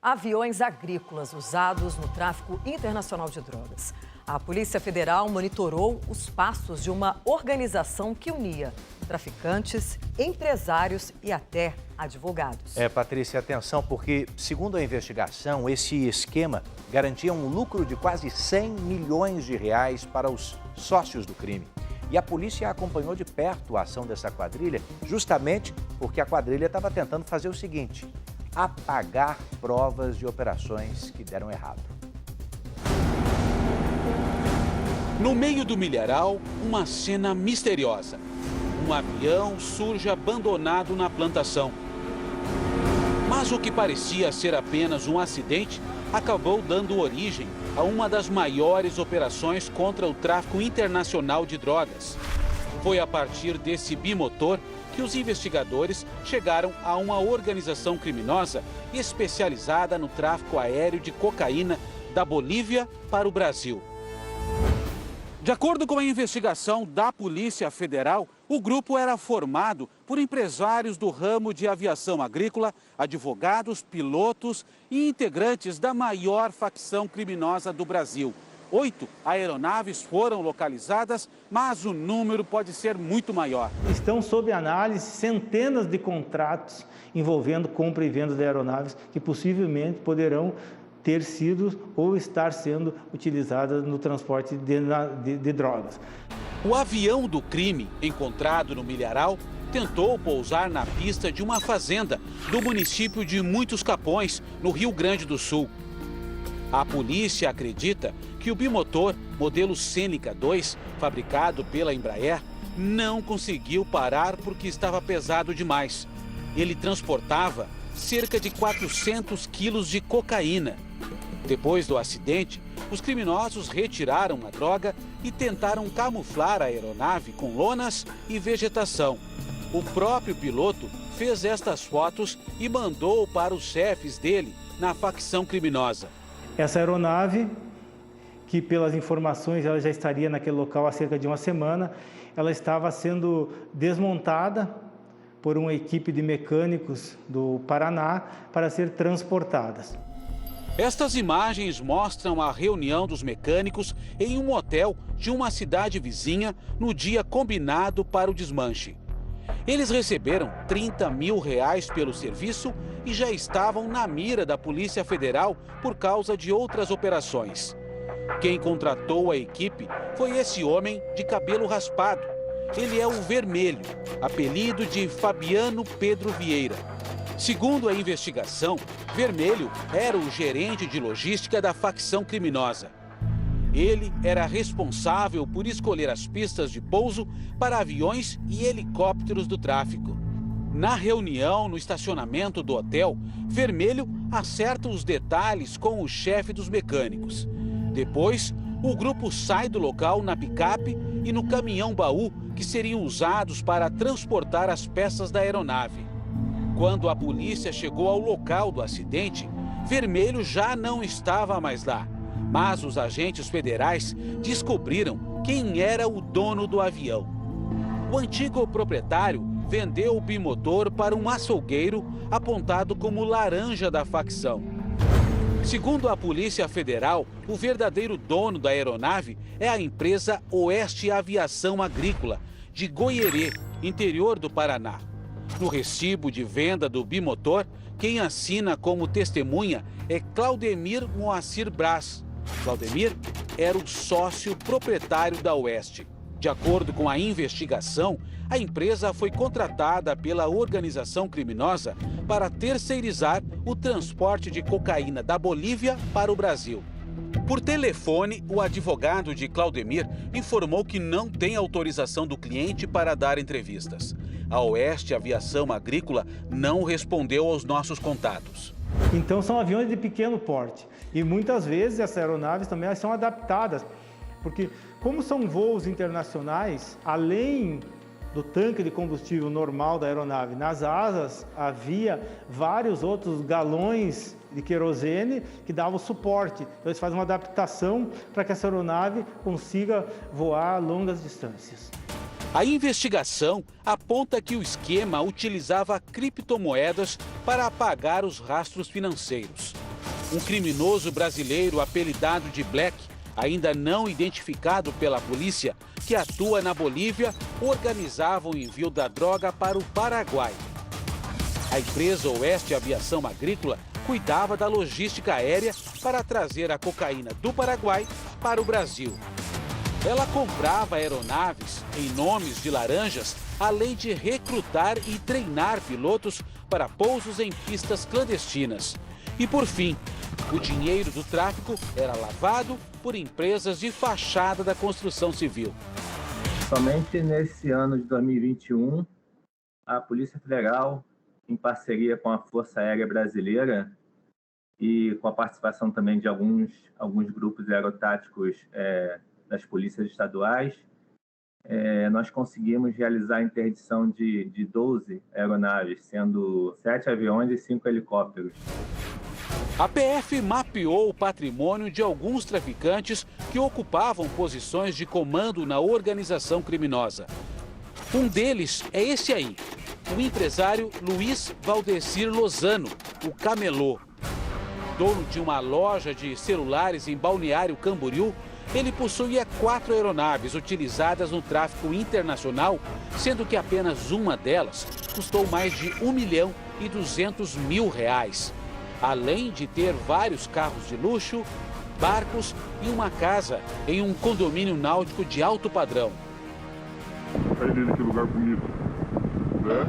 Aviões agrícolas usados no tráfico internacional de drogas. A Polícia Federal monitorou os passos de uma organização que unia traficantes, empresários e até advogados. Patrícia, atenção, porque, segundo a investigação, esse esquema garantia um lucro de quase 100 milhões de reais para os sócios do crime. E a polícia acompanhou de perto a ação dessa quadrilha, justamente porque a quadrilha estava tentando fazer o seguinte: apagar provas de operações que deram errado. No meio do milharal, uma cena misteriosa. Um avião surge abandonado na plantação. Mas o que parecia ser apenas um acidente acabou dando origem a uma das maiores operações contra o tráfico internacional de drogas. Foi a partir desse bimotor que os investigadores chegaram a uma organização criminosa especializada no tráfico aéreo de cocaína da Bolívia para o Brasil. De acordo com a investigação da Polícia Federal, o grupo era formado por empresários do ramo de aviação agrícola, advogados, pilotos e integrantes da maior facção criminosa do Brasil. 8 aeronaves foram localizadas, mas o número pode ser muito maior. Estão sob análise centenas de contratos envolvendo compra e venda de aeronaves que possivelmente poderão ter sido ou estar sendo utilizadas no transporte de drogas. O avião do crime, encontrado no milharal, tentou pousar na pista de uma fazenda do município de Muitos Capões, no Rio Grande do Sul. A polícia acredita que o bimotor, modelo Senica 2, fabricado pela Embraer, não conseguiu parar porque estava pesado demais. Ele transportava cerca de 400 quilos de cocaína. Depois do acidente, os criminosos retiraram a droga e tentaram camuflar a aeronave com lonas e vegetação. O próprio piloto fez estas fotos e mandou para os chefes dele na facção criminosa. Essa aeronave, que pelas informações ela já estaria naquele local há cerca de uma semana, ela estava sendo desmontada por uma equipe de mecânicos do Paraná para ser transportadas. Estas imagens mostram a reunião dos mecânicos em um hotel de uma cidade vizinha no dia combinado para o desmanche. Eles receberam 30 mil reais pelo serviço e já estavam na mira da Polícia Federal por causa de outras operações. Quem contratou a equipe foi esse homem de cabelo raspado. Ele é o Vermelho, apelido de Fabiano Pedro Vieira. Segundo a investigação, Vermelho era o gerente de logística da facção criminosa. Ele era responsável por escolher as pistas de pouso para aviões e helicópteros do tráfico. Na reunião no estacionamento do hotel, Vermelho acerta os detalhes com o chefe dos mecânicos. Depois, o grupo sai do local na picape e no caminhão-baú que seriam usados para transportar as peças da aeronave. Quando a polícia chegou ao local do acidente, Vermelho já não estava mais lá. Mas os agentes federais descobriram quem era o dono do avião. O antigo proprietário vendeu o bimotor para um açougueiro apontado como laranja da facção. Segundo a Polícia Federal, o verdadeiro dono da aeronave é a empresa Oeste Aviação Agrícola, de Goierê, interior do Paraná. No recibo de venda do bimotor, quem assina como testemunha é Claudemir Moacir Braz. Claudemir era o sócio proprietário da Oeste. De acordo com a investigação, a empresa foi contratada pela organização criminosa para terceirizar o transporte de cocaína da Bolívia para o Brasil. Por telefone, o advogado de Claudemir informou que não tem autorização do cliente para dar entrevistas. A Oeste Aviação Agrícola não respondeu aos nossos contatos. Então são aviões de pequeno porte e muitas vezes essas aeronaves também elas são adaptadas, porque como são voos internacionais, além do tanque de combustível normal da aeronave, nas asas havia vários outros galões de querosene que davam suporte. Então eles fazem uma adaptação para que essa aeronave consiga voar a longas distâncias. A investigação aponta que o esquema utilizava criptomoedas para apagar os rastros financeiros. Um criminoso brasileiro apelidado de Black, ainda não identificado pela polícia, que atua na Bolívia, organizava o envio da droga para o Paraguai. A empresa Oeste Aviação Agrícola cuidava da logística aérea para trazer a cocaína do Paraguai para o Brasil. Ela comprava aeronaves em nomes de laranjas, além de recrutar e treinar pilotos para pousos em pistas clandestinas. E por fim, o dinheiro do tráfico era lavado por empresas de fachada da construção civil. Somente nesse ano de 2021, a Polícia Federal, em parceria com a Força Aérea Brasileira e com a participação também de alguns grupos aerotáticos das polícias estaduais, nós conseguimos realizar a interdição de 12 aeronaves, sendo 7 aviões e 5 helicópteros. A PF mapeou o patrimônio de alguns traficantes que ocupavam posições de comando na organização criminosa. Um deles é esse aí, o empresário Luiz Valdecir Lozano, o Camelô. Dono de uma loja de celulares em Balneário Camboriú, ele possuía 4 aeronaves utilizadas no tráfico internacional, sendo que apenas uma delas custou mais de R$1.200.000. Além de ter vários carros de luxo, barcos e uma casa em um condomínio náutico de alto padrão. Sai dele que lugar bonito, né?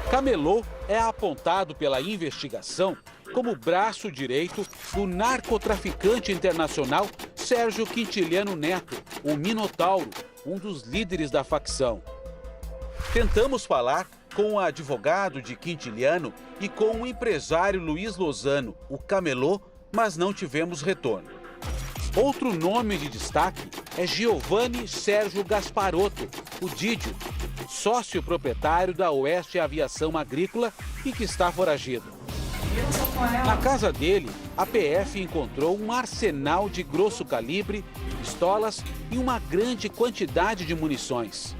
Camelô é apontado pela investigação como braço direito do narcotraficante internacional Sérgio Quintiliano Neto, o Minotauro, um dos líderes da facção. Tentamos falar com o advogado de Quintiliano e com o empresário Luiz Lozano, o Camelô, mas não tivemos retorno. Outro nome de destaque é Giovanni Sérgio Gasparotto, o Didio, sócio proprietário da Oeste Aviação Agrícola e que está foragido. Na casa dele, a PF encontrou um arsenal de grosso calibre, pistolas e uma grande quantidade de munições.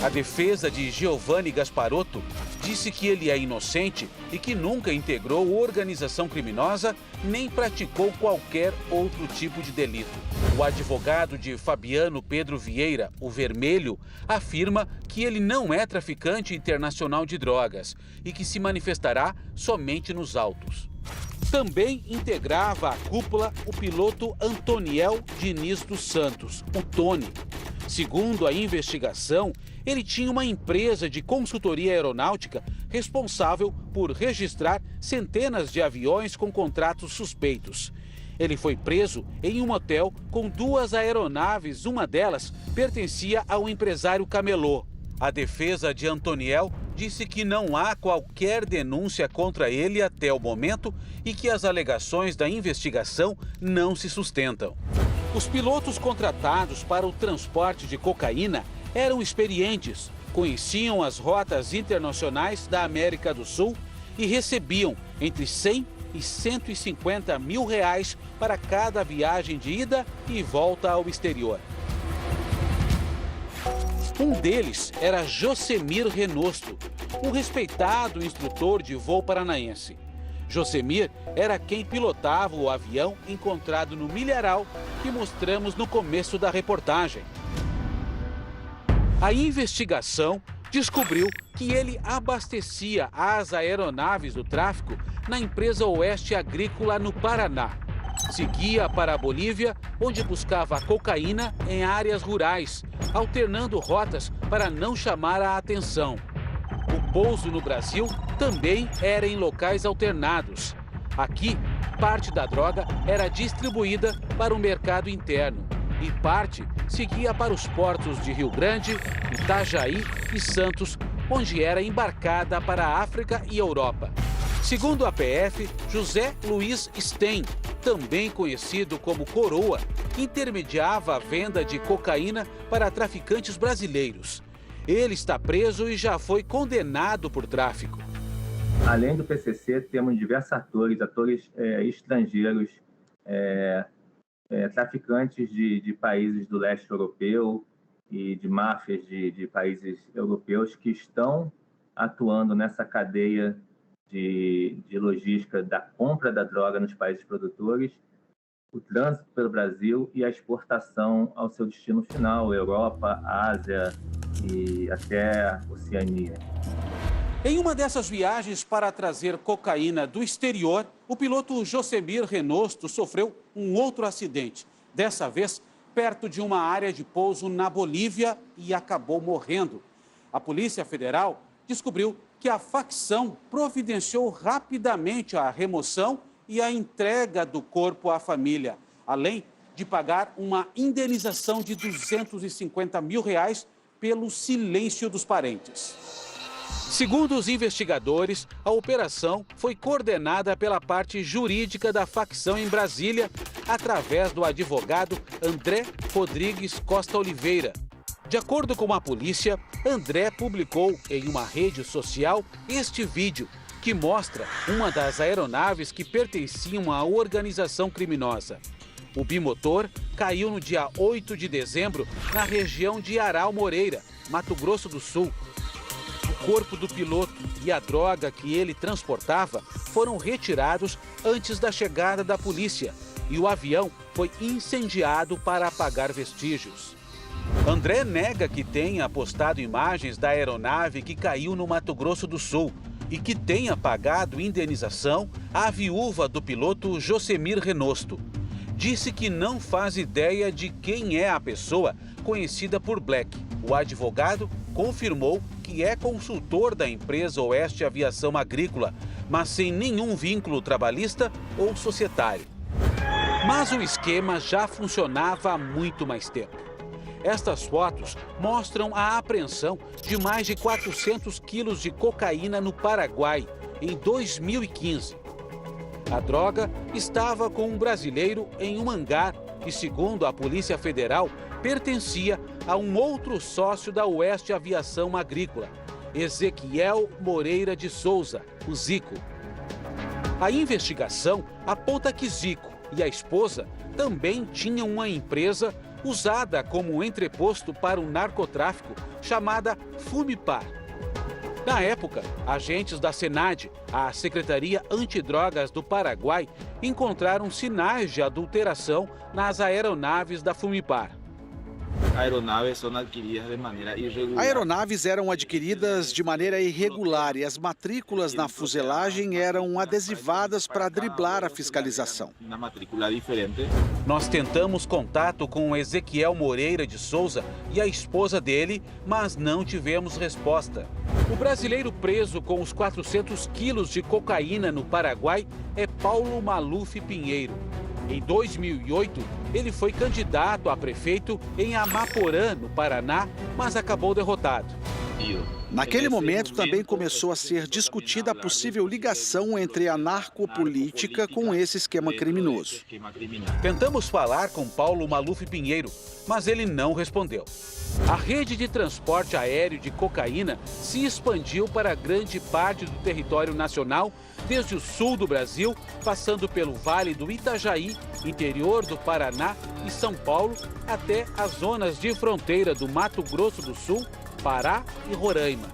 A defesa de Giovanni Gasparotto disse que ele é inocente e que nunca integrou organização criminosa nem praticou qualquer outro tipo de delito. O advogado de Fabiano Pedro Vieira, o Vermelho, afirma que ele não é traficante internacional de drogas e que se manifestará somente nos autos. Também integrava a cúpula o piloto Antoniel Diniz dos Santos, o Tony. Segundo a investigação, ele tinha uma empresa de consultoria aeronáutica responsável por registrar centenas de aviões com contratos suspeitos. Ele foi preso em um hotel com 2 aeronaves, uma delas pertencia ao empresário Camelô. A defesa de Antoniel disse que não há qualquer denúncia contra ele até o momento e que as alegações da investigação não se sustentam. Os pilotos contratados para o transporte de cocaína eram experientes, conheciam as rotas internacionais da América do Sul e recebiam entre 100 e 150 mil reais para cada viagem de ida e volta ao exterior. Um deles era Josemir Renosto, um respeitado instrutor de voo paranaense. Josemir era quem pilotava o avião encontrado no milharal que mostramos no começo da reportagem. A investigação descobriu que ele abastecia as aeronaves do tráfico na empresa Oeste Agrícola no Paraná. Seguia para a Bolívia, onde buscava cocaína em áreas rurais, alternando rotas para não chamar a atenção. O pouso no Brasil também era em locais alternados. Aqui, parte da droga era distribuída para o mercado interno e parte seguia para os portos de Rio Grande, Itajaí e Santos, onde era embarcada para a África e Europa. Segundo a PF, José Luiz Sten, também conhecido como Coroa, intermediava a venda de cocaína para traficantes brasileiros. Ele está preso e já foi condenado por tráfico. Além do PCC, temos diversos atores estrangeiros, traficantes de países do leste europeu e de máfias de países europeus que estão atuando nessa cadeia de logística da compra da droga nos países produtores, o trânsito pelo Brasil e a exportação ao seu destino final, Europa, Ásia e até a Oceania. Em uma dessas viagens para trazer cocaína do exterior, o piloto Josemir Renosto sofreu um outro acidente, dessa vez perto de uma área de pouso na Bolívia, e acabou morrendo. A Polícia Federal descobriu que a facção providenciou rapidamente a remoção e a entrega do corpo à família, além de pagar uma indenização de R$250 mil pelo silêncio dos parentes. Segundo os investigadores, a operação foi coordenada pela parte jurídica da facção em Brasília, através do advogado André Rodrigues Costa Oliveira. De acordo com a polícia, André publicou em uma rede social este vídeo, que mostra uma das aeronaves que pertenciam à organização criminosa. O bimotor caiu no dia 8 de dezembro na região de Aral Moreira, Mato Grosso do Sul. O corpo do piloto e a droga que ele transportava foram retirados antes da chegada da polícia e o avião foi incendiado para apagar vestígios. André nega que tenha postado imagens da aeronave que caiu no Mato Grosso do Sul e que tenha pagado indenização à viúva do piloto Josemir Renosto. Disse que não faz ideia de quem é a pessoa conhecida por Black. O advogado confirmou que é consultor da empresa Oeste Aviação Agrícola, mas sem nenhum vínculo trabalhista ou societário. Mas o esquema já funcionava há muito mais tempo. Estas fotos mostram a apreensão de mais de 400 quilos de cocaína no Paraguai, em 2015. A droga estava com um brasileiro em um hangar e, segundo a Polícia Federal, pertencia a um outro sócio da Oeste Aviação Agrícola, Ezequiel Moreira de Souza, o Zico. A investigação aponta que Zico e a esposa também tinham uma empresa usada como entreposto para o narcotráfico, chamada Fumipar. Na época, agentes da SENAD, a Secretaria Antidrogas do Paraguai, encontraram sinais de adulteração nas aeronaves da Fumipar. Aeronaves eram adquiridas de maneira irregular e as matrículas na fuselagem eram adesivadas para driblar a fiscalização. Nós tentamos contato com Ezequiel Moreira de Souza e a esposa dele, mas não tivemos resposta. O brasileiro preso com os 400 quilos de cocaína no Paraguai é Paulo Maluf Pinheiro. Em 2008, ele foi candidato a prefeito em Amaporã, no Paraná, mas acabou derrotado. Naquele momento também começou a ser discutida a possível ligação entre a narcopolítica com esse esquema criminoso. Tentamos falar com Paulo Maluf Pinheiro, mas ele não respondeu. A rede de transporte aéreo de cocaína se expandiu para grande parte do território nacional, desde o sul do Brasil, passando pelo Vale do Itajaí, interior do Paraná e São Paulo, até as zonas de fronteira do Mato Grosso do Sul, Pará e Roraima.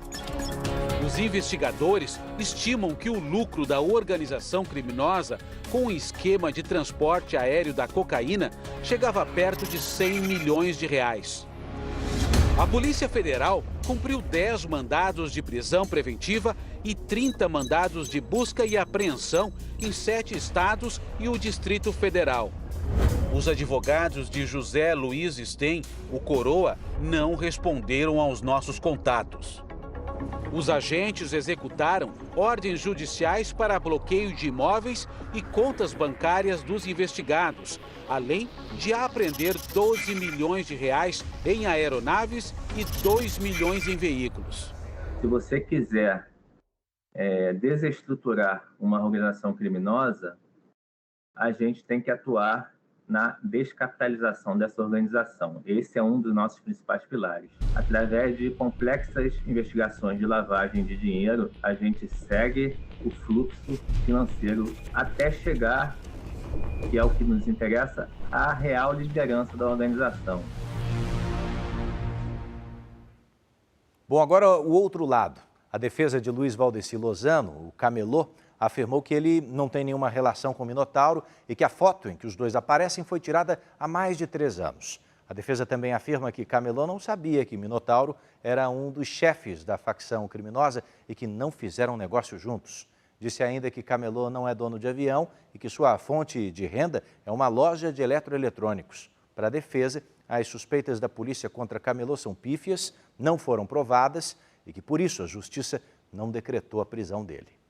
Os investigadores estimam que o lucro da organização criminosa com o esquema de transporte aéreo da cocaína chegava perto de R$100 milhões. A Polícia Federal cumpriu 10 mandados de prisão preventiva e 30 mandados de busca e apreensão em 7 estados e o Distrito Federal. Os advogados de José Luiz Sten, o Coroa, não responderam aos nossos contatos. Os agentes executaram ordens judiciais para bloqueio de imóveis e contas bancárias dos investigados, além de apreender R$12 milhões em aeronaves e R$2 milhões em veículos. Se você quiser desestruturar uma organização criminosa, a gente tem que atuar na descapitalização dessa organização. Esse é um dos nossos principais pilares. Através de complexas investigações de lavagem de dinheiro, a gente segue o fluxo financeiro até chegar, que é o que nos interessa, à real liderança da organização. Bom, agora o outro lado. A defesa de Luiz Valdeci Lozano, o camelô, afirmou que ele não tem nenhuma relação com o Minotauro e que a foto em que os dois aparecem foi tirada há mais de 3 anos. A defesa também afirma que Camelô não sabia que Minotauro era um dos chefes da facção criminosa e que não fizeram negócio juntos. Disse ainda que Camelô não é dono de avião e que sua fonte de renda é uma loja de eletroeletrônicos. Para a defesa, as suspeitas da polícia contra Camelô são pífias, não foram provadas e que, por isso, a justiça não decretou a prisão dele.